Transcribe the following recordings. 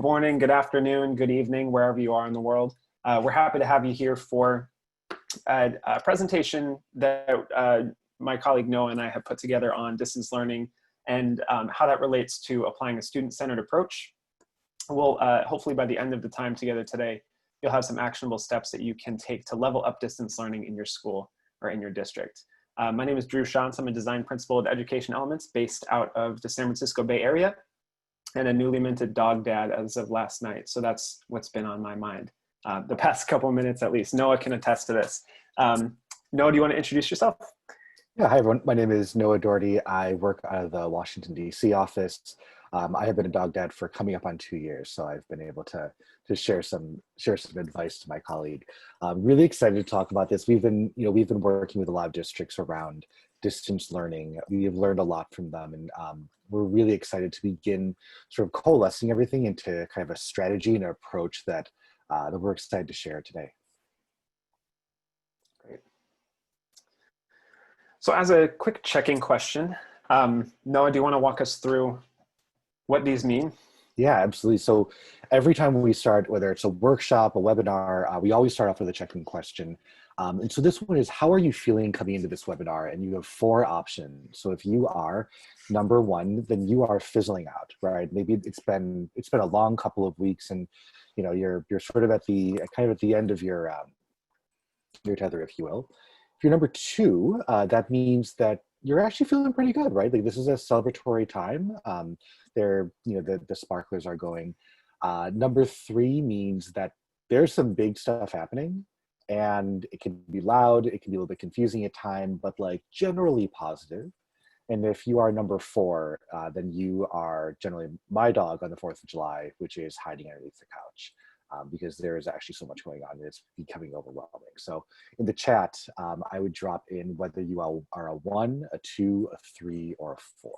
morning, good afternoon, good evening, wherever you are in the world. We're happy to have you here for a presentation that my colleague Noah and I have put together on distance learning and how that relates to applying a student-centered approach. We'll hopefully by the end of the time together today, you'll have some actionable steps that you can take to level up distance learning in your school or in your district. My name is Drew Shantz. I'm a design principal at Education Elements based out of the San Francisco Bay Area and a newly minted dog dad as of last night. So that's what's been on my mind the past couple of minutes at least. Noah can attest to this. Noah, do you want to introduce yourself? Yeah, hi everyone. My name is Noah Doherty. I work out of the Washington, D.C. office. I have been a dog dad for coming up on 2 years, so I've been able to share some advice to my colleague. I'm really excited to talk about this. We've been working with a lot of districts around distance learning. We have learned a lot from them, and we're really excited to begin sort of coalescing everything into kind of a strategy and an approach that we're excited to share today. Great. So as a quick check-in question, Noah, do you want to walk us through what these mean? Yeah, absolutely. So every time we start, whether it's a workshop, a webinar, we always start off with a check-in question. And so this one is, how are you feeling coming into this webinar? And you have 4 options. So if you are number 1, then you are fizzling out, right? Maybe it's been a long couple of weeks, and you're sort of at the end of your tether, if you will. If you're number 2, that means that you're actually feeling pretty good, right? Like, this is a celebratory time. The sparklers are going. Number 3 means that there's some big stuff happening, and it can be loud, it can be a little bit confusing at time, but like generally positive. And if you are number 4, then you are generally my dog on the 4th of July, which is hiding underneath the couch. Because there is actually so much going on and it's becoming overwhelming. So in the chat, I would drop in whether you are a 1, a 2, a 3, or a 4.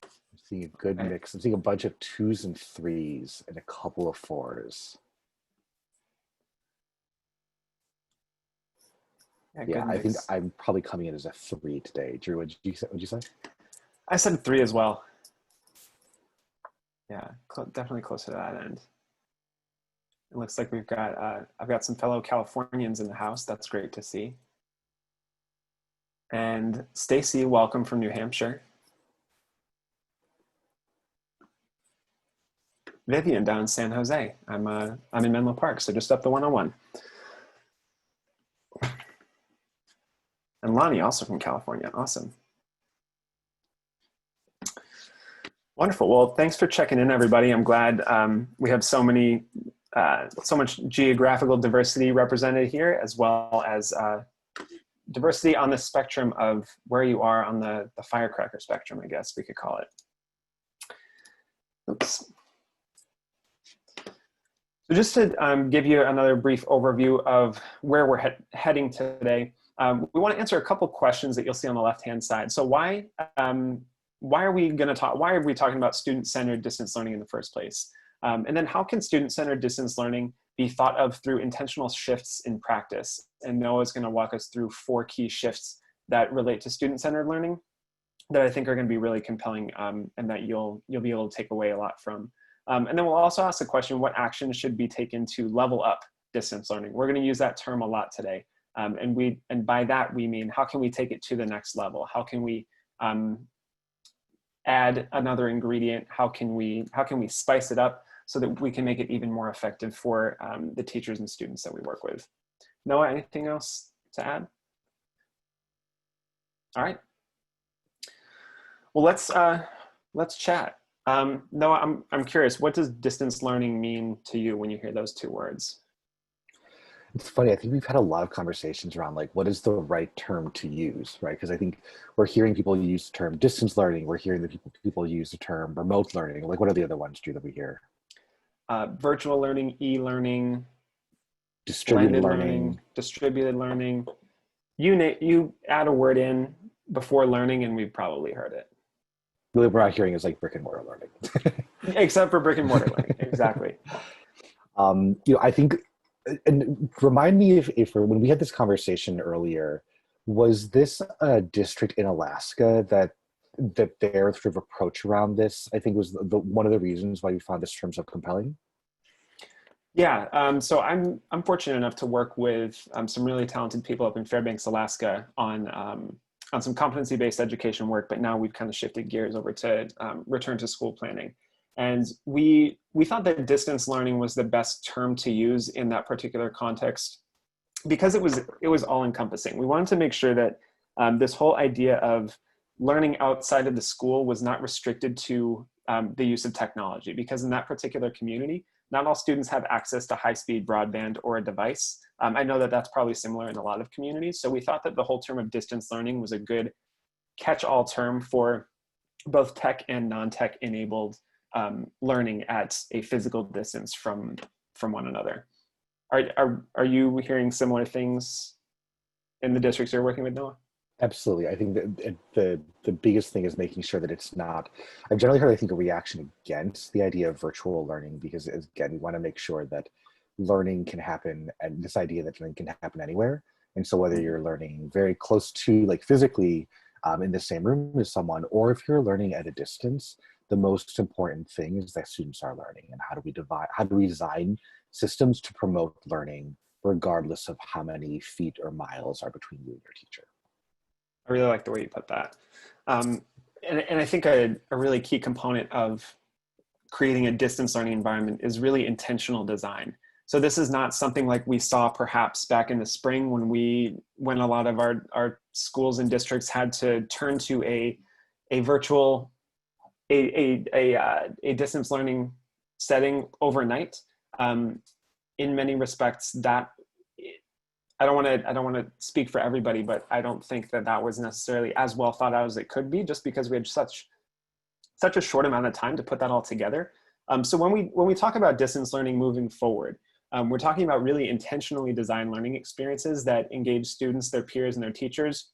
I'm seeing a good mix. I'm seeing a bunch of 2s and 3s and a couple of 4s. Yeah, I think I'm probably coming in as a 3 today. Drew, what'd you say? I said 3 as well. Yeah, definitely closer to that end. It looks like we've got, I've got some fellow Californians in the house. That's great to see. And Stacy, welcome from New Hampshire. Vivian down in San Jose. I'm in Menlo Park, so just up the 101. And Lonnie also from California, awesome. Wonderful. Well, thanks for checking in, everybody. I'm glad we have so much geographical diversity represented here, as well as diversity on the spectrum of where you are on the firecracker spectrum, I guess we could call it. Oops. So just to give you another brief overview of where we're heading today, we want to answer a couple questions that you'll see on the left-hand side. So why are we talking about student-centered distance learning in the first place? And then how can student-centered distance learning be thought of through intentional shifts in practice? And Noah's going to walk us through 4 key shifts that relate to student-centered learning that I think are going to be really compelling and that you'll be able to take away a lot from. And then we'll also ask the question, what actions should be taken to level up distance learning? We're going to use that term a lot today. And by that, we mean, how can we take it to the next level? How can we add another ingredient? How can we spice it up so that we can make it even more effective for the teachers and students that we work with? Noah, anything else to add? All right. Well, let's chat. Noah, I'm curious, what does distance learning mean to you when you hear those 2 words? It's funny, I think we've had a lot of conversations around like, what is the right term to use, right? Because I think we're hearing people use the term distance learning, we're hearing that people use the term remote learning. Like, what are the other ones, Drew, that we hear? Virtual learning, e-learning, distributed learning, distributed learning. You add a word in before learning and we've probably heard it. Really, what we're not hearing is like brick and mortar learning. Except for brick and mortar learning, exactly. I think, and remind me if when we had this conversation earlier, was this a district in Alaska that that their sort of approach around this, I think, was one of the reasons why we found this term so compelling? Yeah, so I'm fortunate enough to work with some really talented people up in Fairbanks, Alaska, on some competency-based education work. But now we've kind of shifted gears over to return to school planning, and we thought that distance learning was the best term to use in that particular context because it was all encompassing. We wanted to make sure that this whole idea of learning outside of the school was not restricted to the use of technology, because in that particular community, not all students have access to high-speed broadband or a device. I know that that's probably similar in a lot of communities. So we thought that the whole term of distance learning was a good catch-all term for both tech and non-tech enabled learning at a physical distance from one another. Are you hearing similar things in the districts you're working with, Noah? Absolutely. I think that the biggest thing is making sure that it's not, I've generally heard, I think, a reaction against the idea of virtual learning, because again, we want to make sure that learning can happen, and this idea that learning can happen anywhere. And so whether you're learning very close to, like, physically in the same room as someone, or if you're learning at a distance, the most important thing is that students are learning. And how do we design systems to promote learning regardless of how many feet or miles are between you and your teacher? I really like the way you put that. And I think a really key component of creating a distance learning environment is really intentional design. So this is not something like we saw perhaps back in the spring when a lot of our schools and districts had to turn to a virtual, a distance learning setting overnight. In many respects, that I don't want to speak for everybody, but I don't think that was necessarily as well thought out as it could be, just because we had such a short amount of time to put that all together. So when we talk about distance learning moving forward, we're talking about really intentionally designed learning experiences that engage students, their peers, and their teachers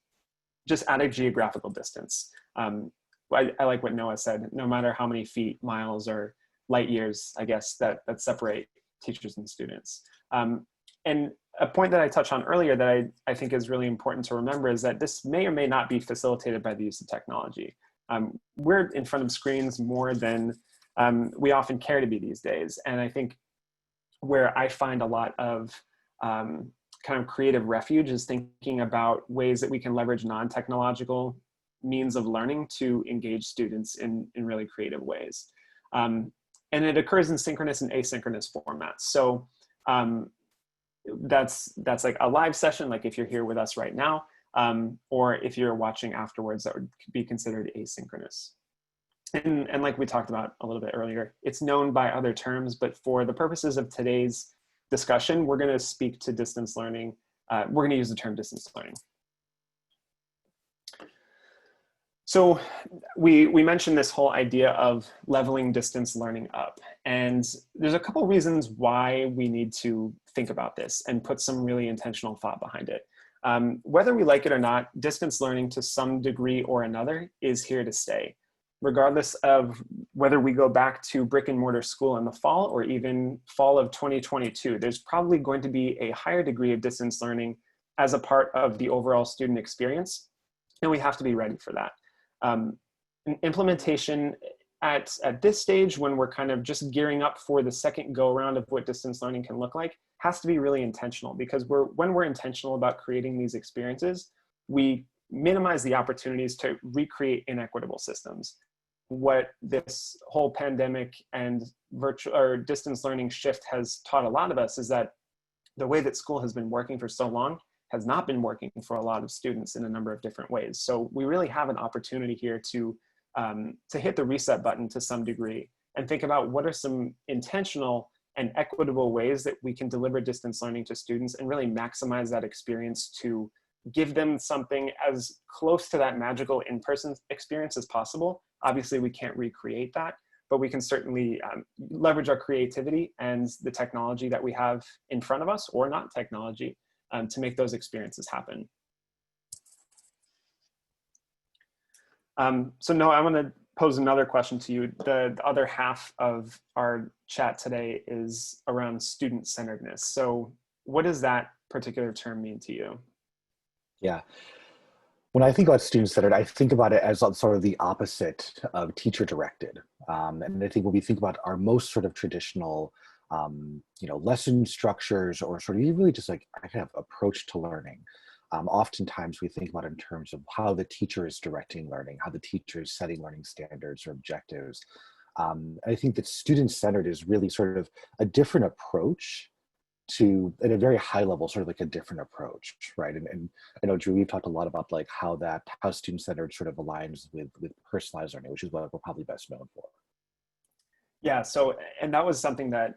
just at a geographical distance. I like what Noah said. No matter how many feet, miles, or light years, I guess, that separate teachers and students. And a point that I touched on earlier that I think is really important to remember is that this may or may not be facilitated by the use of technology. We're in front of screens more than we often care to be these days. And I think where I find a lot of kind of creative refuge is thinking about ways that we can leverage non-technological means of learning to engage students in really creative ways. And it occurs in synchronous and asynchronous formats. So that's like a live session, like if you're here with us right now, or if you're watching afterwards, that would be considered asynchronous. And like we talked about a little bit earlier, it's known by other terms, but for the purposes of today's discussion, we're going to speak to distance learning. We're going to use the term distance learning. So we mentioned this whole idea of leveling distance learning up. And there's a couple reasons why we need to think about this and put some really intentional thought behind it. Whether we like it or not, distance learning to some degree or another is here to stay. Regardless of whether we go back to brick and mortar school in the fall or even fall of 2022, there's probably going to be a higher degree of distance learning as a part of the overall student experience. And we have to be ready for that. Implementation at this stage, when we're kind of just gearing up for the second go around of what distance learning can look like, has to be really intentional, because when we're intentional about creating these experiences, we minimize the opportunities to recreate inequitable systems. What this whole pandemic and virtual or distance learning shift has taught a lot of us is that the way that school has been working for so long has not been working for a lot of students in a number of different ways. So we really have an opportunity here to hit the reset button to some degree and think about what are some intentional and equitable ways that we can deliver distance learning to students and really maximize that experience to give them something as close to that magical in-person experience as possible. Obviously, we can't recreate that, but we can certainly leverage our creativity and the technology that we have in front of us, or not technology, to make those experiences happen. So Noah, I want to pose another question to you. The other half of our chat today is around student-centeredness. So what does that particular term mean to you? Yeah. When I think about student-centered, I think about it as sort of the opposite of teacher-directed. And I think when we think about our most sort of traditional, lesson structures or sort of really just like I kind of approach to learning, oftentimes we think about it in terms of how the teacher is directing learning, how the teacher is setting learning standards or objectives. I think that student-centered is really sort of a different approach to, at a very high level, sort of like a different approach, right? And I know, Drew, we've talked a lot about like how student-centered sort of aligns with personalized learning, which is what we're probably best known for. Yeah, so, and that was something that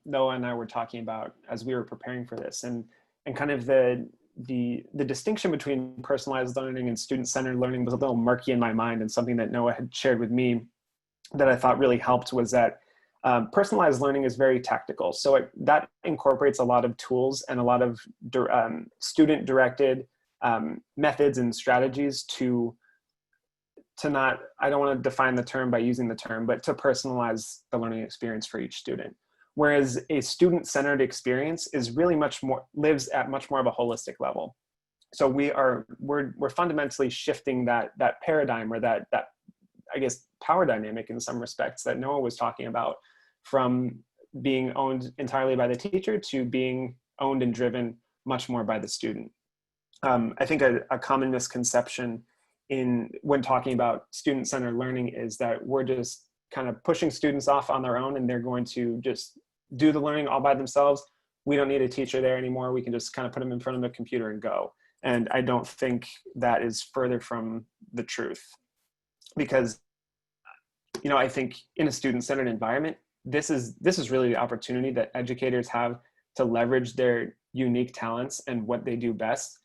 Noah and I were talking about as we were preparing for this, and kind of the distinction between personalized learning and student-centered learning was a little murky in my mind, and something that Noah had shared with me that I thought really helped was that personalized learning is very tactical. So that incorporates a lot of tools and a lot of student-directed methods and strategies to not, I don't want to define the term by using the term, but to personalize the learning experience for each student. Whereas a student-centered experience is really lives at much more of a holistic level. So we're fundamentally shifting that paradigm, or that I guess power dynamic in some respects that Noah was talking about, from being owned entirely by the teacher to being owned and driven much more by the student. I think a common misconception when talking about student-centered learning is that we're just kind of pushing students off on their own and they're going to just do the learning all by themselves. We don't need a teacher there anymore. We can just kind of put them in front of a computer and go. And I don't think that is further from the truth, because I think in a student-centered environment, this is really the opportunity that educators have to leverage their unique talents and what they do best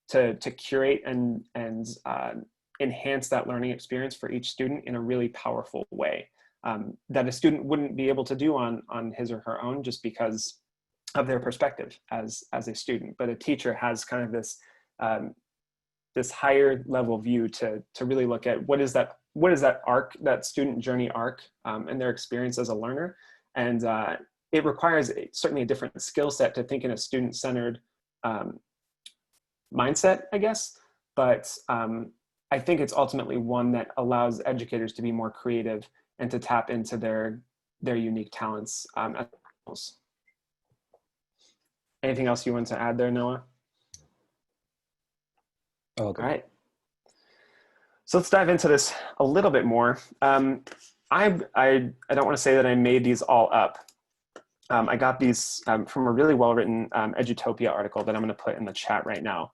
to curate and enhance that learning experience for each student in a really powerful way, that a student wouldn't be able to do on his or her own, just because of their perspective as a student. But a teacher has kind of this higher level view to really look at what is that arc, that student journey arc, and their experience as a learner. And it requires certainly a different skill set to think in a student-centered mindset, I guess. But I think it's ultimately one that allows educators to be more creative and to tap into their unique talents. Anything else you want to add there, Noah? Oh, okay. All right. So let's dive into this a little bit more. I don't want to say that I made these all up. I got these from a really well-written Edutopia article that I'm going to put in the chat right now.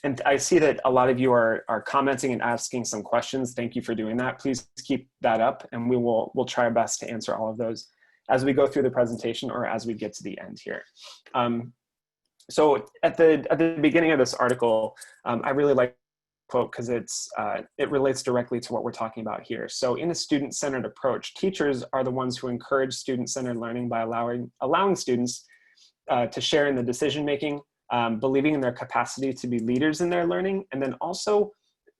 And I see that a lot of you are commenting and asking some questions. Thank you for doing that. Please keep that up, and we'll try our best to answer all of those as we go through the presentation or as we get to the end here. So at the beginning of this article, I really like quote because it relates directly to what we're talking about here. So in a student-centered approach, teachers are the ones who encourage student-centered learning by allowing students to share in the decision-making, believing in their capacity to be leaders in their learning, and then also,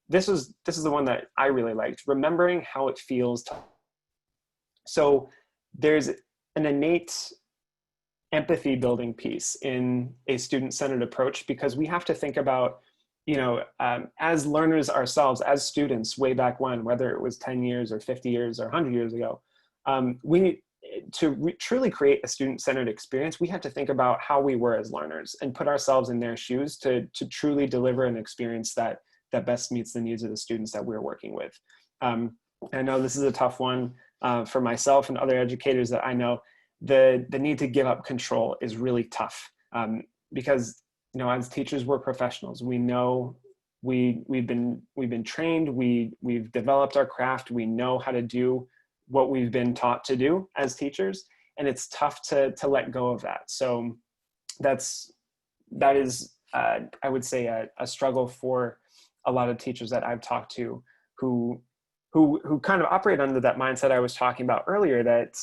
this is the one that I really liked, remembering how it feels to. So there's an innate empathy building piece in a student-centered approach, because we have to think about, as learners ourselves, as students way back when, whether it was 10 years or 50 years or 100 years ago, we need to truly create a student-centered experience. We have to think about how we were as learners and put ourselves in their shoes to truly deliver an experience that best meets the needs of the students that we're working with. I know this is a tough one for myself and other educators that I know. The need to give up control is really tough, because as teachers, we're professionals. We know we've been trained. We've developed our craft. We know how to do what we've been taught to do as teachers, and it's tough to let go of that. So that is I would say a struggle for a lot of teachers that I've talked to who kind of operate under that mindset I was talking about earlier, that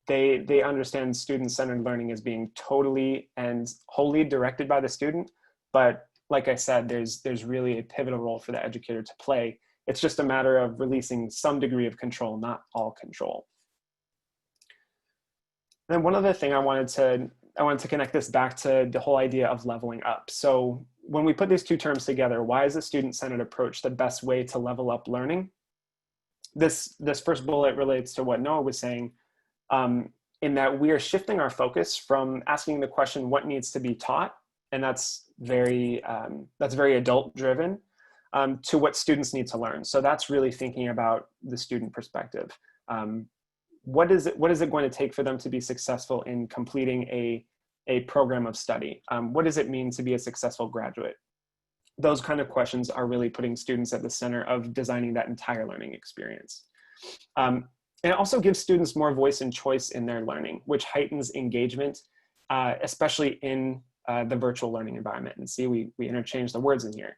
they understand student-centered learning as being totally and wholly directed by the student. But like I said, there's really a pivotal role for the educator to play. It's just a matter of releasing some degree of control, not all control. And then one other thing I wanted to connect this back to the whole idea of leveling up. So when we put these two terms together, why is a student-centered approach the best way to level up learning? This first bullet relates to what Noah was saying, in that we are shifting our focus from asking the question, what needs to be taught? And that's very adult driven, to what students need to learn. So that's really thinking about the student perspective. What is it going to take for them to be successful in completing a program of study? What does it mean to be a successful graduate? Those kind of questions are really putting students at the center of designing that entire learning experience. And it also gives students more voice and choice in their learning, which heightens engagement, especially in the virtual learning environment. And see, we interchange the words in here.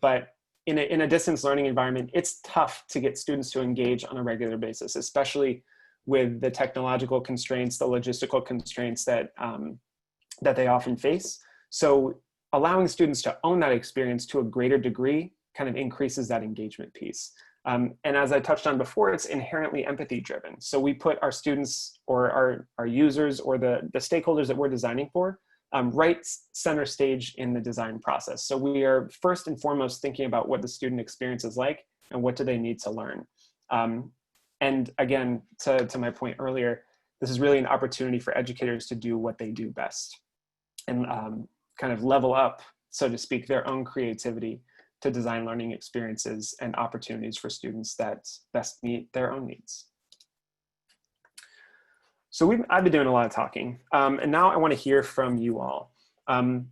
But in a distance learning environment, it's tough to get students to engage on a regular basis, especially with the technological constraints, the logistical constraints that they often face. So allowing students to own that experience to a greater degree kind of increases that engagement piece. And as I touched on before, it's inherently empathy driven. So we put our students or our users or the stakeholders that we're designing for right center stage in the design process. So we are first and foremost thinking about what the student experience is like and what do they need to learn. And again, to my point earlier, this is really an opportunity for educators to do what they do best and kind of level up, so to speak, their own creativity to design learning experiences and opportunities for students that best meet their own needs. So I've been doing a lot of talking, and now I want to hear from you all. In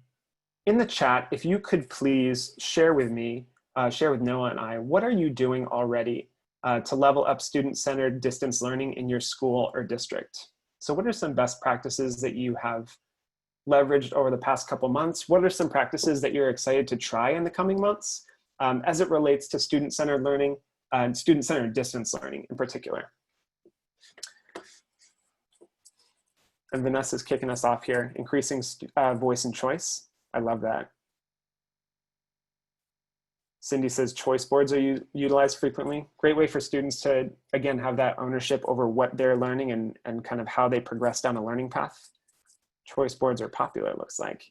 the chat, if you could please share with me, share with Noah and I, what are you doing already to level up student-centered distance learning in your school or district? So what are some best practices that you have leveraged over the past couple months? What are some practices that you're excited to try in the coming months as it relates to student-centered learning and student-centered distance learning in particular? And Vanessa's kicking us off here, increasing voice and choice. I love that. Cindy says choice boards are utilized frequently. Great way for students to, again, have that ownership over what they're learning and kind of how they progress down a learning path. Choice boards are popular, it looks like.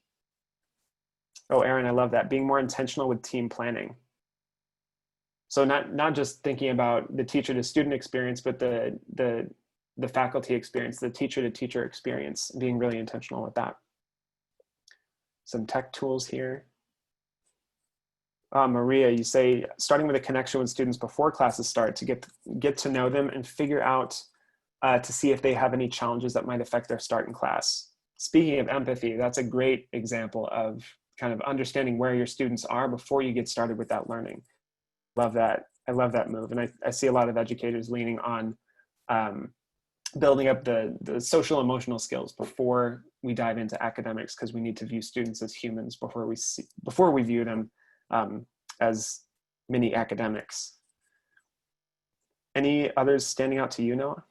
Oh, Aaron, I love that. Being more intentional with team planning. So not just thinking about the teacher to student experience, but the faculty experience, the teacher to teacher experience, being really intentional with that. Some tech tools here. Maria, you say starting with a connection with students before classes start to get to know them and figure out to see if they have any challenges that might affect their start in class. Speaking of empathy, that's a great example of kind of understanding where your students are before you get started with that learning. Love that. I love that move. And I see a lot of educators leaning on building up the social emotional skills before we dive into academics, because we need to view students as humans before we view them as mini academics. Any others standing out to you, Noah?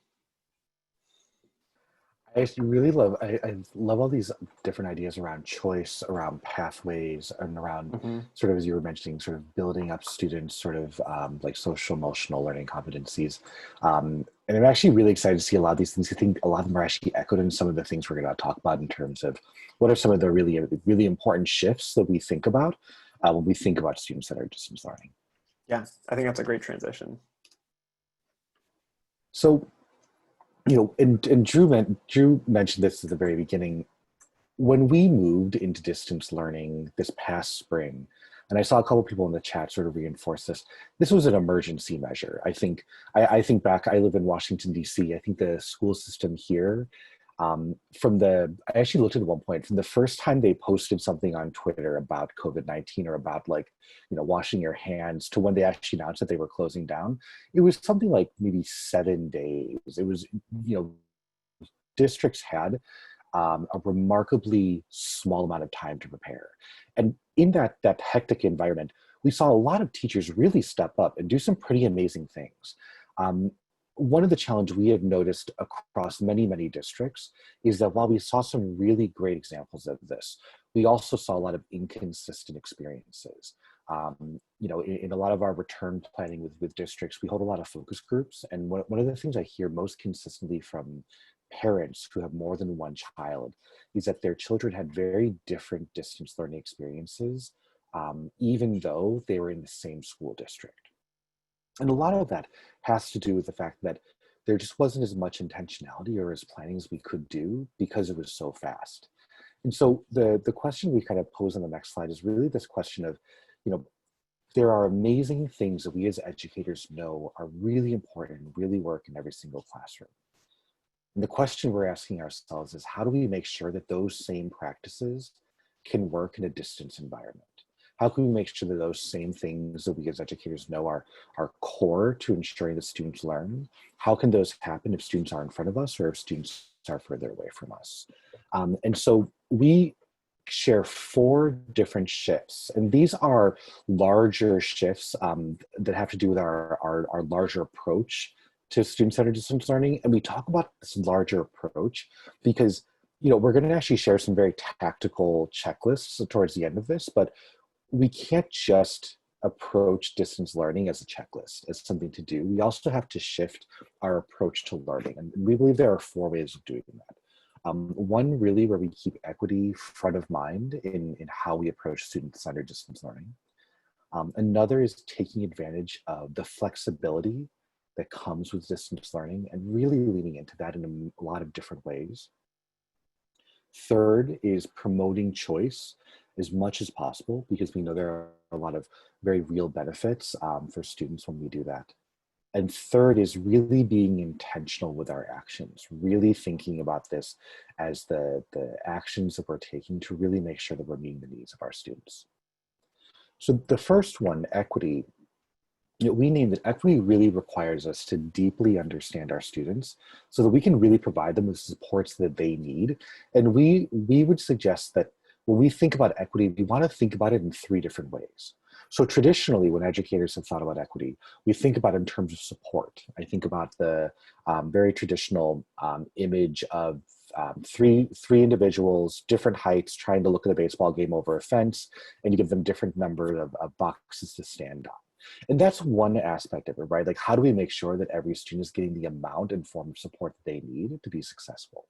I actually really love, I love all these different ideas around choice, around pathways, and around sort of, as you were mentioning, sort of building up students sort of like social emotional learning competencies. And I'm actually really excited to see a lot of these things. I think a lot of them are actually echoed in some of the things we're going to talk about in terms of what are some of the really, really important shifts that we think about when we think about student-centered distance learning. Yeah, I think that's a great transition. So, you know, and Drew mentioned this at the very beginning. When we moved into distance learning this past spring, and I saw a couple of people in the chat sort of reinforce this was an emergency measure. I think back, I live in Washington, D.C. I think the school system here, I actually looked at one point, from the first time they posted something on Twitter about COVID-19 or about, like, you know, washing your hands, to when they actually announced that they were closing down, it was something like maybe 7 days. It was, you know, districts had a remarkably small amount of time to prepare. And in that hectic environment, we saw a lot of teachers really step up and do some pretty amazing things. One of the challenges we have noticed across many, many districts is that while we saw some really great examples of this, we also saw a lot of inconsistent experiences. You know, in a lot of our return planning with districts, we hold a lot of focus groups. And one of the things I hear most consistently from parents who have more than one child is that their children had very different distance learning experiences, even though they were in the same school district. And a lot of that has to do with the fact that there just wasn't as much intentionality or as planning as we could do because it was so fast. And so the question we kind of pose on the next slide is really this question of, you know, there are amazing things that we as educators know are really important and really work in every single classroom. And the question we're asking ourselves is, how do we make sure that those same practices can work in a distance environment? How can we make sure that those same things that we as educators know are core to ensuring that students learn? How can those happen if students are in front of us or if students are further away from us? And so we share 4 different shifts, and these are larger shifts that have to do with our larger approach to student-centered distance learning. And we talk about this larger approach because, you know, we're going to actually share some very tactical checklists towards the end of this, but we can't just approach distance learning as a checklist, as something to do. We also have to shift our approach to learning. And we believe there are 4 ways of doing that. One, really, where we keep equity front of mind in how we approach student-centered distance learning. Another is taking advantage of the flexibility that comes with distance learning and really leaning into that in a lot of different ways. Third is promoting choice as much as possible, because we know there are a lot of very real benefits for students when we do that. And third is really being intentional with our actions, really thinking about this as the actions that we're taking to really make sure that we're meeting the needs of our students. So the first one, equity, you know, we named it. Equity really requires us to deeply understand our students so that we can really provide them with supports that they need. And we would suggest that when we think about equity, we want to think about it in 3 different ways. So traditionally, when educators have thought about equity, we think about it in terms of support. I think about the very traditional image of 3 individuals, different heights, trying to look at a baseball game over a fence, and you give them different number of boxes to stand on. And that's one aspect of it, right? Like, how do we make sure that every student is getting the amount and form of support that they need to be successful?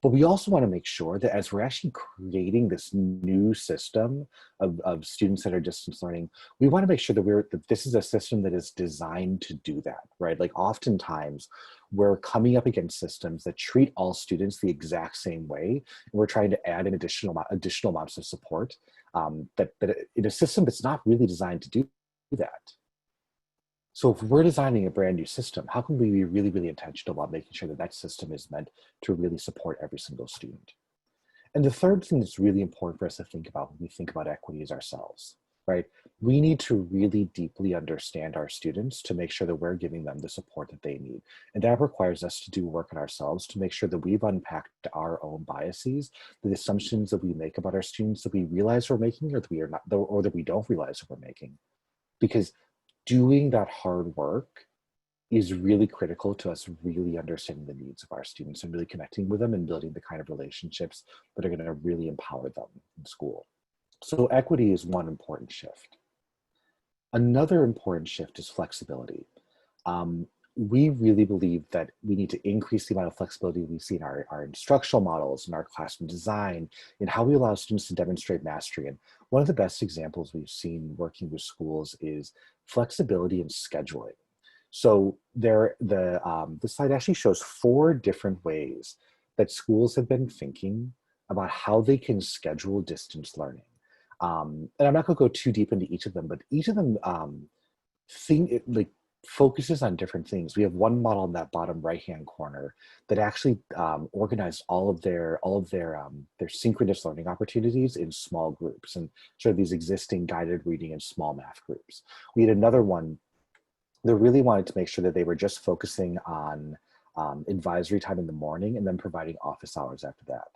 But we also want to make sure that as we're actually creating this new system of student-centered distance learning, we want to make sure that this is a system that is designed to do that, right? Like, oftentimes we're coming up against systems that treat all students the exact same way, and we're trying to add an additional amounts of support that in a system that's not really designed to do that. So if we're designing a brand new system, how can we be really, really intentional about making sure that that system is meant to really support every single student? And the third thing that's really important for us to think about when we think about equity is ourselves, right? We need to really deeply understand our students to make sure that we're giving them the support that they need. And that requires us to do work on ourselves to make sure that we've unpacked our own biases, the assumptions that we make about our students that we realize we're making or that we are not, or that we don't realize that we're making. Because doing that hard work is really critical to us really understanding the needs of our students and really connecting with them and building the kind of relationships that are going to really empower them in school. So equity is one important shift. Another important shift is flexibility. We really believe that we need to increase the amount of flexibility we see in our instructional models, in our classroom design, in how we allow students to demonstrate mastery. And one of the best examples we've seen working with schools is flexibility in scheduling. So the slide actually shows 4 different ways that schools have been thinking about how they can schedule distance learning. And I'm not going to go too deep into each of them, but each of them focuses on different things. We have one model in that bottom right-hand corner that actually organized all of their synchronous learning opportunities in small groups and showed these existing guided reading and small math groups. We had another one that really wanted to make sure that they were just focusing on advisory time in the morning and then providing office hours after that.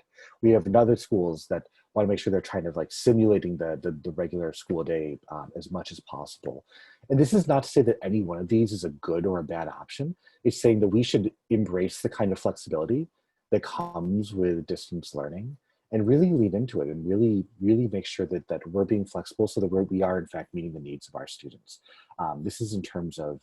We have other schools that want to make sure they're trying to simulating the regular school day as much as possible. And this is not to say that any one of these is a good or a bad option. It's saying that we should embrace the kind of flexibility that comes with distance learning and really lean into it and really make sure that we're being flexible so that we are in fact meeting the needs of our students. This is in terms of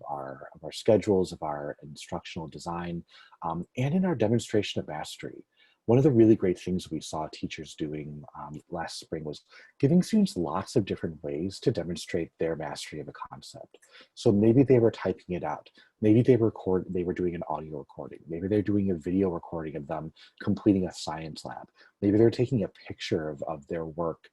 our schedules, of our instructional design, and in our demonstration of mastery. One of the really great things we saw teachers doing last spring was giving students lots of different ways to demonstrate their mastery of a concept. So maybe they were typing it out. Maybe they were doing an audio recording. Maybe they're doing a video recording of them completing a science lab. Maybe they're taking a picture of their work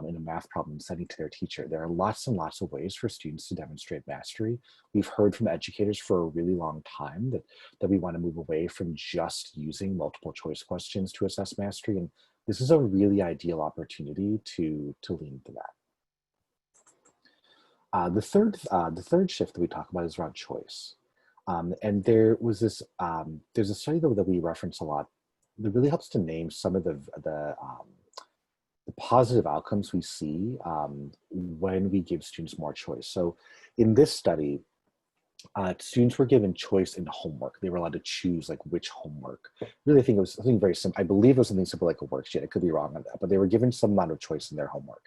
in a math problem and sending to their teacher. There are lots and lots of ways for students to demonstrate mastery. We've heard from educators for a really long time that we want to move away from just using multiple choice questions to assess mastery. And this is a really ideal opportunity to lean into that. The third shift that we talk about is around choice. And there was this, there's a study that we reference a lot that really helps to name some of the positive outcomes we see when we give students more choice. So in this study, students were given choice in homework. They were allowed to choose like which homework. Really, I think it was something very simple. I believe it was something simple like a worksheet. I could be wrong on that, but they were given some amount of choice in their homework.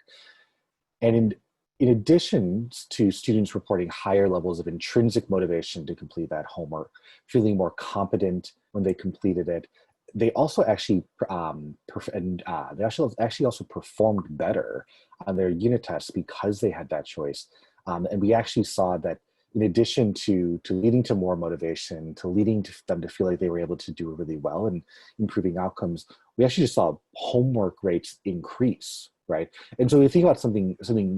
And in addition to students reporting higher levels of intrinsic motivation to complete that homework, feeling more competent when they completed it, they also actually also performed better on their unit tests because they had that choice. And we actually saw that in addition to leading to more motivation, to leading to them to feel like they were able to do really well and improving outcomes, we actually just saw homework rates increase, right? And so we think about something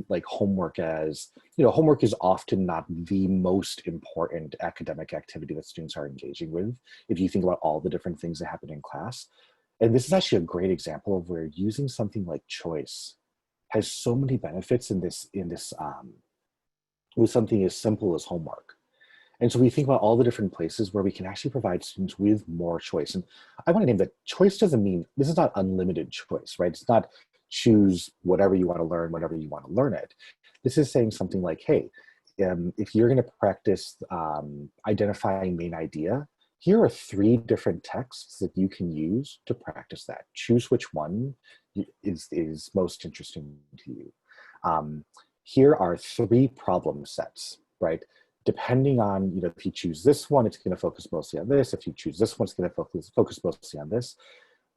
like homework as, homework is often not the most important academic activity that students are engaging with, if you think about all the different things that happen in class. And this is actually a great example of where using something like choice has so many benefits in this with something as simple as homework. And so we think about all the different places where we can actually provide students with more choice. And I want to name that choice doesn't mean, this is not unlimited choice, right? It's not choose whatever you want to learn, whenever you want to learn it. This is saying something like, hey, if you're going to practice identifying main idea, here are 3 different texts that you can use to practice that. Choose which one is most interesting to you. Here are 3 problem sets, right? Depending on, if you choose this one, it's going to focus mostly on this. If you choose this one, it's going to focus mostly on this.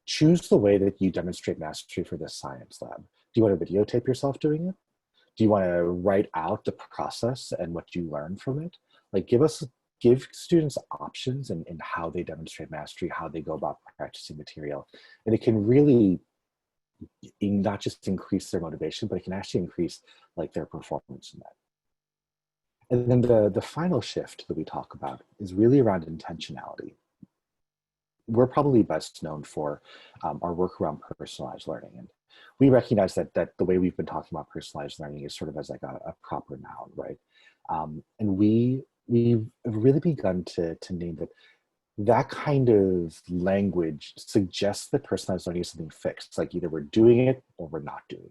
Choose the way that you demonstrate mastery for this science lab. Do you want to videotape yourself doing it? Do you want to write out the process and what you learn from it? Like give students options in how they demonstrate mastery, how they go about practicing material. And it can really not just increase their motivation, but it can actually increase like their performance in that. And then the final shift that we talk about is really around intentionality. We're probably best known for our work around personalized learning. And we recognize that the way we've been talking about personalized learning is sort of as like a proper noun, right? And we've really begun to name that kind of language suggests that personalized learning is something fixed, like either we're doing it or we're not doing it.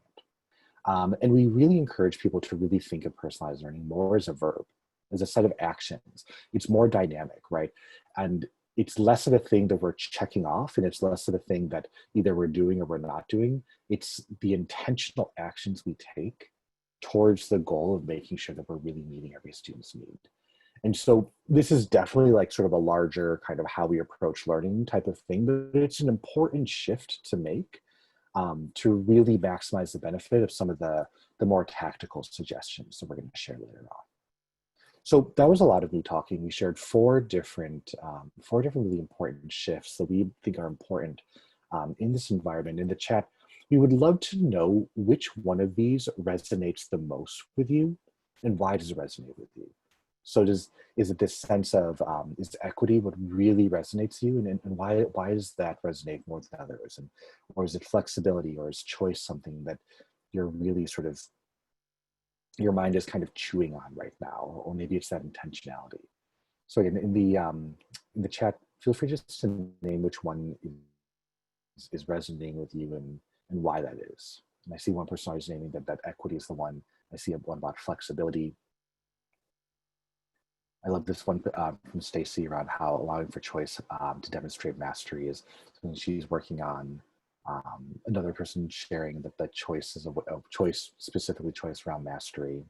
And we really encourage people to really think of personalized learning more as a verb, as a set of actions. It's more dynamic, right? And it's less of a thing that we're checking off, and it's less of a thing that either we're doing or we're not doing. It's the intentional actions we take towards the goal of making sure that we're really meeting every student's need. And so this is definitely like sort of a larger kind of how we approach learning type of thing, but it's an important shift to make to really maximize the benefit of some of the more tactical suggestions that we're going to share later on. So that was a lot of me talking. We shared 4 different really important shifts that we think are important in this environment. In the chat, we would love to know which one of these resonates the most with you, and why does it resonate with you? So is it this sense of, is equity what really resonates to you, and why does that resonate more than others? Or is it flexibility, or is choice something that you're really sort of, your mind is kind of chewing on right now, or maybe it's that intentionality. So again, in the chat, feel free just to name which one is resonating with you and why that is. And I see one person always naming that equity is the one. I see one about flexibility. I love this one from Stacy around how allowing for choice to demonstrate mastery is something she's working on. Another person sharing that the choices of choice, specifically choice around mastery,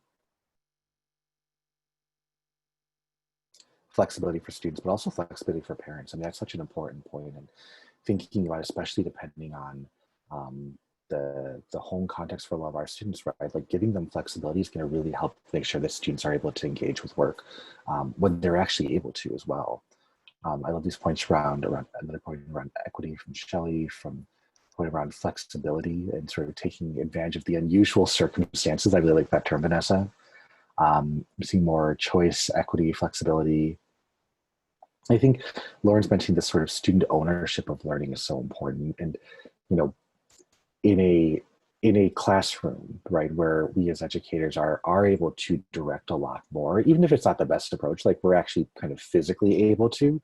flexibility for students, but also flexibility for parents. I mean, that's such an important point, and thinking about, especially depending on the home context for a lot of our students, right? Like giving them flexibility is going to really help make sure that students are able to engage with work when they're actually able to as well. I love these points around another point around equity from Shelley, from point around flexibility and sort of taking advantage of the unusual circumstances. I really like that term, Vanessa. Seeing more choice, equity, flexibility. I think Lauren's mentioning this sort of student ownership of learning is so important. And, you know, in a classroom, right, where we as educators are able to direct a lot more, even if it's not the best approach, like we're actually kind of physically able to,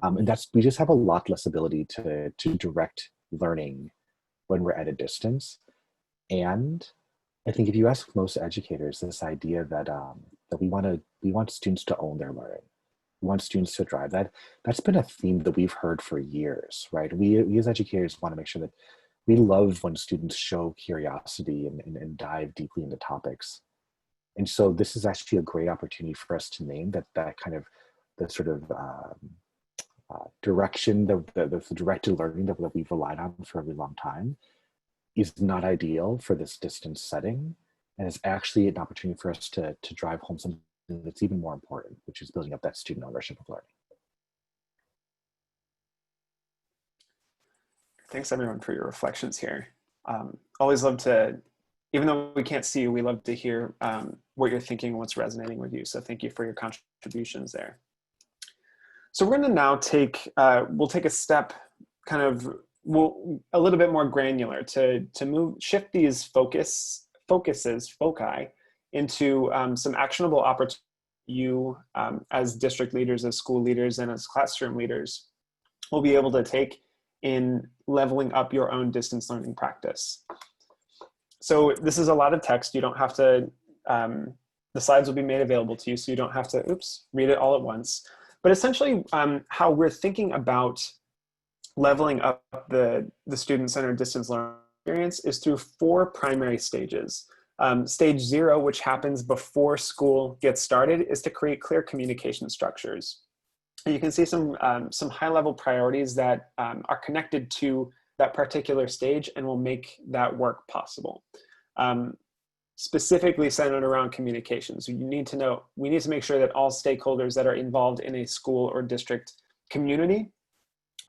and that's, we just have a lot less ability to direct learning when we're at a distance. And I think if you ask most educators, this idea that that we want students to own their learning, we want students to drive that. That's been a theme that we've heard for years, right? We as educators want to make sure that we love when students show curiosity and dive deeply into topics. And so this is actually a great opportunity for us to name that kind of the sort of direction, the directed learning that we've relied on for a really long time is not ideal for this distance setting. And it's actually an opportunity for us to drive home something that's even more important, which is building up that student ownership of learning. Thanks everyone for your reflections here. Always love to, even though we can't see you, we love to hear what you're thinking, what's resonating with you. So thank you for your contributions there. So we're going to now we'll take a step kind of, a little bit more granular to shift these foci into some actionable opportunities you as district leaders, as school leaders, and as classroom leaders will be able to take in leveling up your own distance learning practice. So this is a lot of text. You don't have to, the slides will be made available to you, so you don't have to, read it all at once. But essentially how we're thinking about leveling up the student-centered distance learning experience is through 4 primary stages. Stage 0, which happens before school gets started, is to create clear communication structures. And you can see some high-level priorities that are connected to that particular stage and will make that work possible. Specifically centered around communications. We need to make sure that all stakeholders that are involved in a school or district community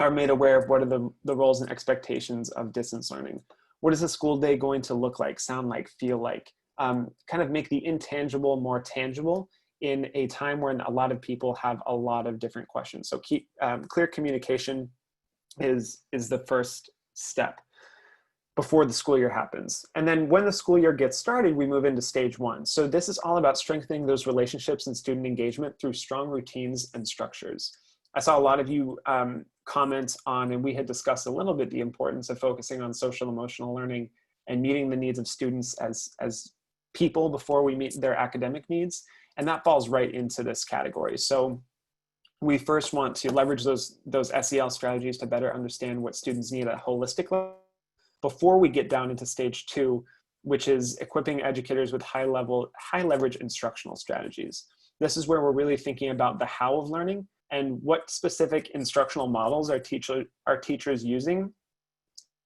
are made aware of what are the roles and expectations of distance learning. What is a school day going to look like, sound like, feel like? Kind of make the intangible more tangible in a time when a lot of people have a lot of different questions. So clear communication is the first step before the school year happens. And then when the school year gets started, we move into stage 1. So this is all about strengthening those relationships and student engagement through strong routines and structures. I saw a lot of you comment on, and we had discussed a little bit, the importance of focusing on social emotional learning and meeting the needs of students as people before we meet their academic needs. And that falls right into this category. So we first want to leverage those SEL strategies to better understand what students need at a holistic level before we get down into stage 2, which is equipping educators with high leverage instructional strategies. This is where we're really thinking about the how of learning and what specific instructional models are teachers using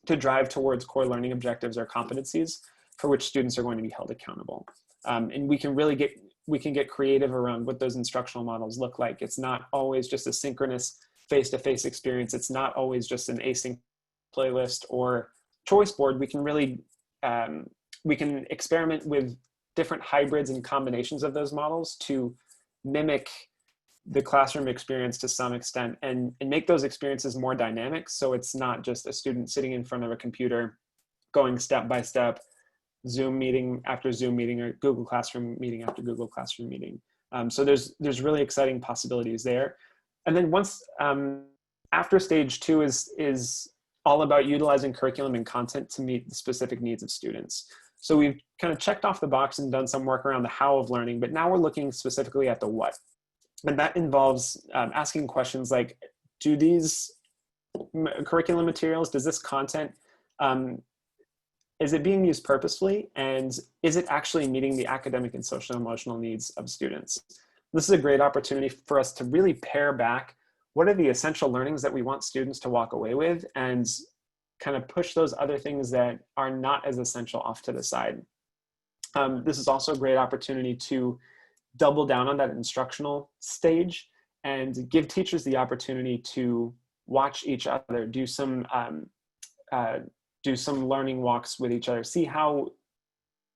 to drive towards core learning objectives or competencies for which students are going to be held accountable. And we can get creative around what those instructional models look like. It's not always just a synchronous face-to-face experience. It's not always just an async playlist or choice board. We can really, we can experiment with different hybrids and combinations of those models to mimic the classroom experience to some extent and make those experiences more dynamic. So it's not just a student sitting in front of a computer going step by step, Zoom meeting after Zoom meeting or Google Classroom meeting after Google Classroom meeting. So there's really exciting possibilities there. And then once, after stage 2 is all about utilizing curriculum and content to meet the specific needs of students. So we've kind of checked off the box and done some work around the how of learning, but now we're looking specifically at the what. And that involves asking questions like, do these curriculum materials, does this content Is it being used purposefully? And is it actually meeting the academic and social and emotional needs of students? This is a great opportunity for us to really pare back what are the essential learnings that we want students to walk away with, and kind of push those other things that are not as essential off to the side. This is also a great opportunity to double down on that instructional stage and give teachers the opportunity to watch each other, do some learning walks with each other, see how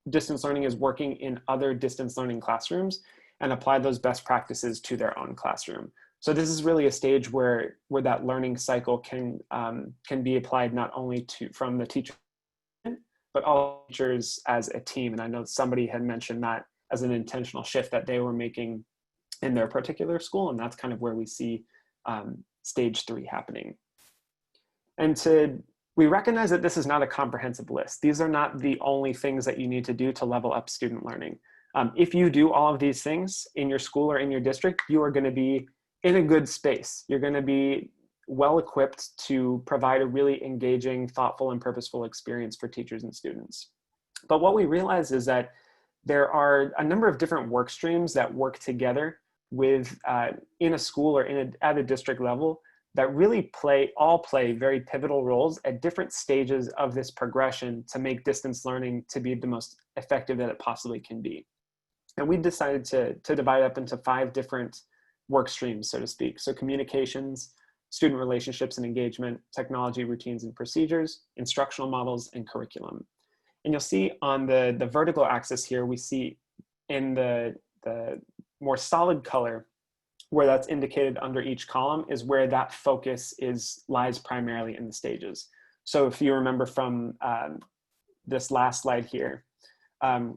distance learning is working in other distance learning classrooms, and apply those best practices to their own classroom. So this is really a stage where that learning cycle can be applied not only from the teacher, but all teachers as a team. And I know somebody had mentioned that as an intentional shift that they were making in their particular school, and that's kind of where we see stage 3 happening. And we recognize that this is not a comprehensive list. These are not the only things that you need to do to level up student learning. If you do all of these things in your school or in your district, you are going to be in a good space. You're going to be well equipped to provide a really engaging, thoughtful, and purposeful experience for teachers and students. But what we realize is that there are a number of different work streams that work together with in a school or at a district level that really all play very pivotal roles at different stages of this progression to make distance learning to be the most effective that it possibly can be. And we decided to divide up into 5 different work streams, so to speak. So communications, student relationships and engagement, technology, routines and procedures, instructional models, and curriculum. And you'll see on the vertical axis here, we see in the more solid color, where that's indicated under each column, is where that focus lies primarily in the stages. So if you remember from this last slide here,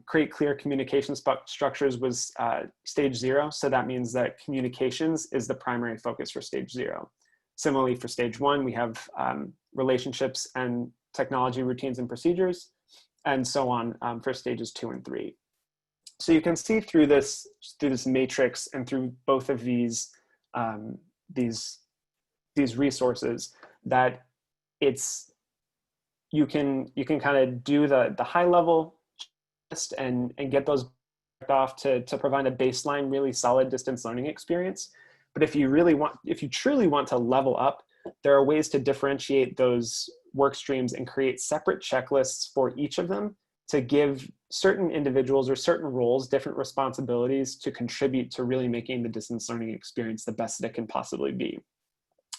create clear communication structures was stage 0. So that means that communications is the primary focus for stage 0. Similarly, for stage 1, we have relationships and technology, routines and procedures, and so on for stages 2 and 3. So you can see through this matrix and through both of these resources that you can kind of do the high level and get those off to provide a baseline, really solid distance learning experience. But if you truly want to level up, there are ways to differentiate those work streams and create separate checklists for each of them to give certain individuals or certain roles different responsibilities to contribute to really making the distance learning experience the best that it can possibly be.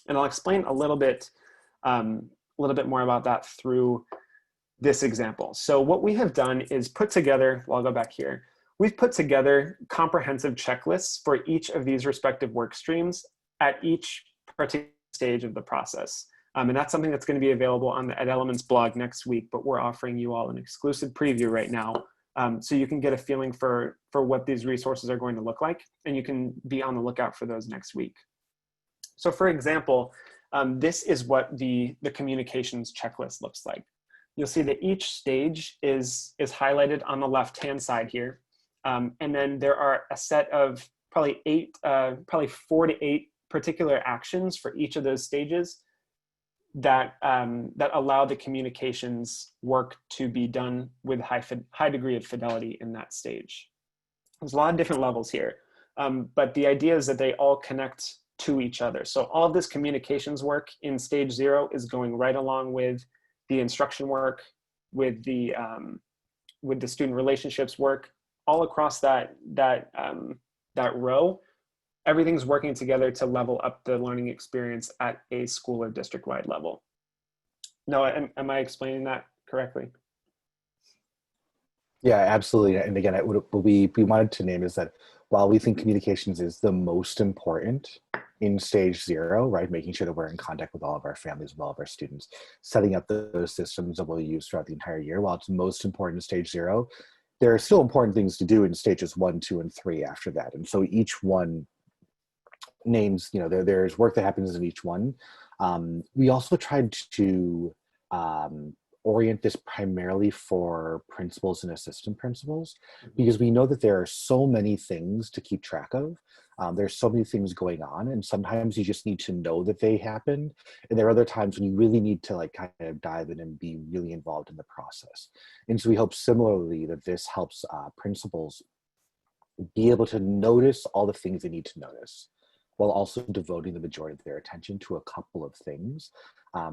And I'll explain a little bit more about that through this example. So what we have done is put together, well, I'll go back here. We've put together comprehensive checklists for each of these respective work streams at each particular stage of the process. And that's something that's going to be available on the EdElements blog next week, but we're offering you all an exclusive preview right now. So you can get a feeling for what these resources are going to look like, and you can be on the lookout for those next week. So for example, this is what the communications checklist looks like. You'll see that each stage is highlighted on the left-hand side here. And then there are a set of probably 4 to 8 particular actions for each of those stages that allow the communications work to be done with high degree of fidelity in that stage. There's a lot of different levels here, but the idea is that they all connect to each other. So all of this communications work in stage 0 is going right along with the instruction work, with the student relationships work, all across that row. Everything's working together to level up the learning experience at a school or district-wide level. Noah, am I explaining that correctly? Yeah, absolutely. And again, what we wanted to name is that while we think communications is the most important in stage 0, right, making sure that we're in contact with all of our families, with all of our students, setting up those systems that we'll use throughout the entire year, while it's most important in stage 0, there are still important things to do in stages 1, 2, and 3 after that. And so each one names, there's work that happens in each one. We also tried to orient this primarily for principals and assistant principals, because we know that there are so many things to keep track of. There's so many things going on, and sometimes you just need to know that they happen. And there are other times when you really need to like kind of dive in and be really involved in the process. And so we hope similarly that this helps principals be able to notice all the things they need to notice, while also devoting the majority of their attention to a couple of things,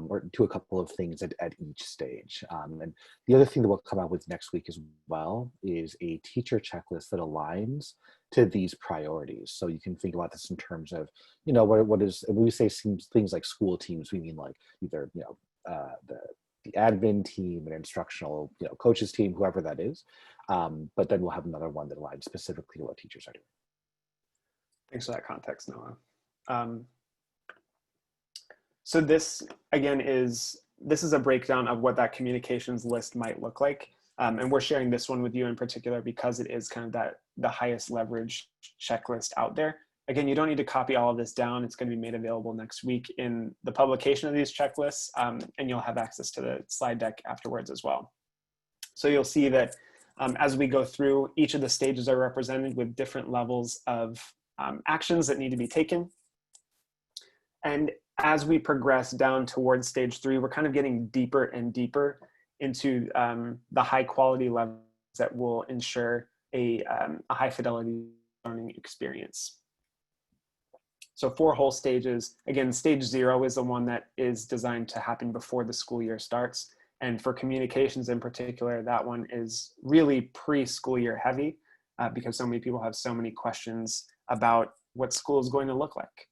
or to a couple of things at each stage. And the other thing that we'll come out with next week as well is a teacher checklist that aligns to these priorities. So you can think about this in terms of, you know, what is, when we say things like school teams, we mean like either, you know, the admin team and instructional, you know, coaches team, whoever that is. But then we'll have another one that aligns specifically to what teachers are doing. Thanks for that context, Noah. So this, again, is a breakdown of what that communications list might look like. And we're sharing this one with you in particular because it is kind of the highest leverage checklist out there. Again, you don't need to copy all of this down. It's going to be made available next week in the publication of these checklists, and you'll have access to the slide deck afterwards as well. So you'll see that as we go through, each of the stages are represented with different levels of actions that need to be taken. And as we progress down towards stage 3, we're kind of getting deeper and deeper into the high quality levels that will ensure a high fidelity learning experience. So 4 whole stages. Again, stage 0 is the one that is designed to happen before the school year starts. And for communications in particular, that one is really pre-school year heavy because so many people have so many questions about what school is going to look like.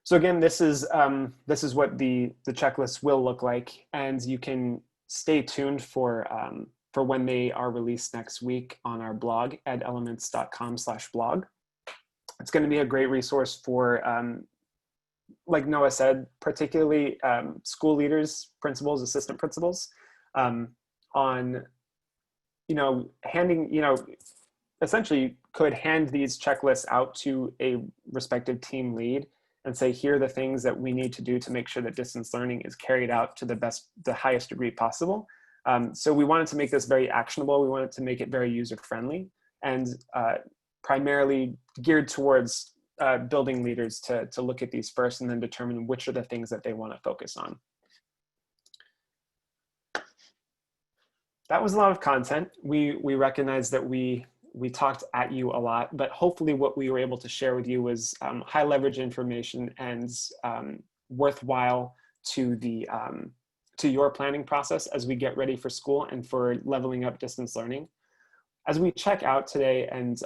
So again, this is what the checklist will look like, and you can stay tuned for when they are released next week on our blog at edelements.com/blog. It's going to be a great resource for, like Noah said, particularly school leaders, principals, assistant principals, on, you know, handing, you know, essentially could hand these checklists out to a respective team lead and say, here are the things that we need to do to make sure that distance learning is carried out to the highest degree possible. So we wanted to make this very actionable. We wanted to make it very user-friendly and primarily geared towards building leaders to look at these first and then determine which are the things that they want to focus on. That was a lot of content. We recognize that we talked at you a lot, but hopefully what we were able to share with you was high leverage information and worthwhile to your planning process as we get ready for school and for leveling up distance learning. As we check out today and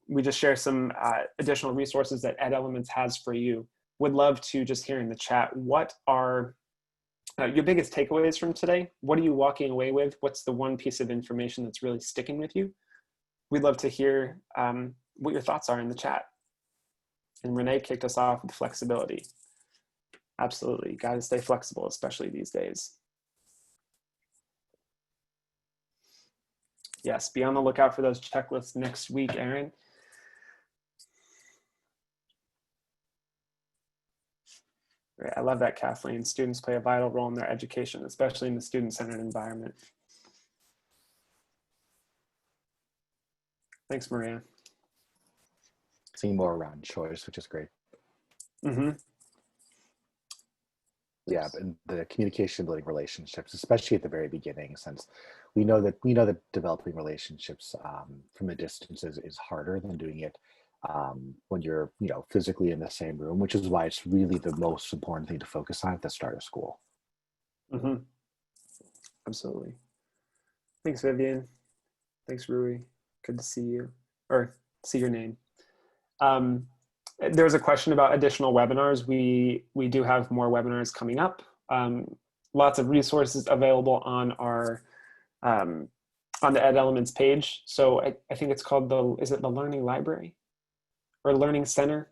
we just share some additional resources that Ed Elements has for you, would love to just hear in the chat, what are your biggest takeaways from today? What are you walking away with? What's the one piece of information that's really sticking with you? We'd love to hear what your thoughts are in the chat. And Renee kicked us off with flexibility. Absolutely, got to stay flexible, especially these days. Yes, be on the lookout for those checklists next week, Aaron. Great. I love that, Kathleen. Students play a vital role in their education, especially in the student-centered environment. Thanks, Maria. Seeing more around choice, which is great. Mm-hmm. Yeah, and the communication, building relationships, especially at the very beginning, since we know that developing relationships from a distance is harder than doing it when you're, you know, physically in the same room, which is why it's really the most important thing to focus on at the start of school. Mm-hmm. Absolutely. Thanks, Vivian. Thanks, Rui. Good to see you, or see your name. There was a question about additional webinars. We do have more webinars coming up. Lots of resources available on our on the Ed Elements page. So I think it's called is it the Learning Library or Learning Center?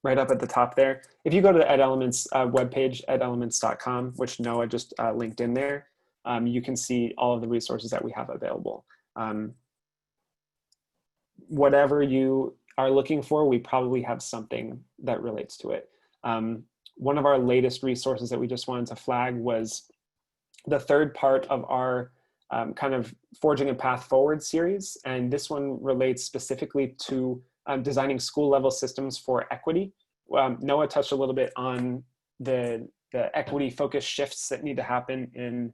Right up at the top there. If you go to the Ed Elements webpage, edelements.com, which Noah just linked in there, you can see all of the resources that we have available. Whatever you are looking for, we probably have something that relates to it. one of our latest resources that we just wanted to flag was the third part of our kind of Forging a Path Forward series. And this one relates specifically to designing school level systems for equity. Noah touched a little bit on the equity focused shifts that need to happen in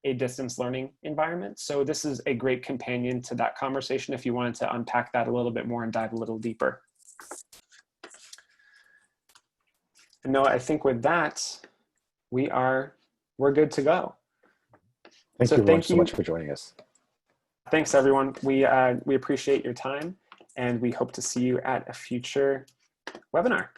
a distance learning environment. So this is a great companion to that conversation if you wanted to unpack that a little bit more and dive a little deeper. And Noah, I think with that, we're good to go. Thank you everyone so much for joining us. Thanks everyone. We appreciate your time, and we hope to see you at a future webinar.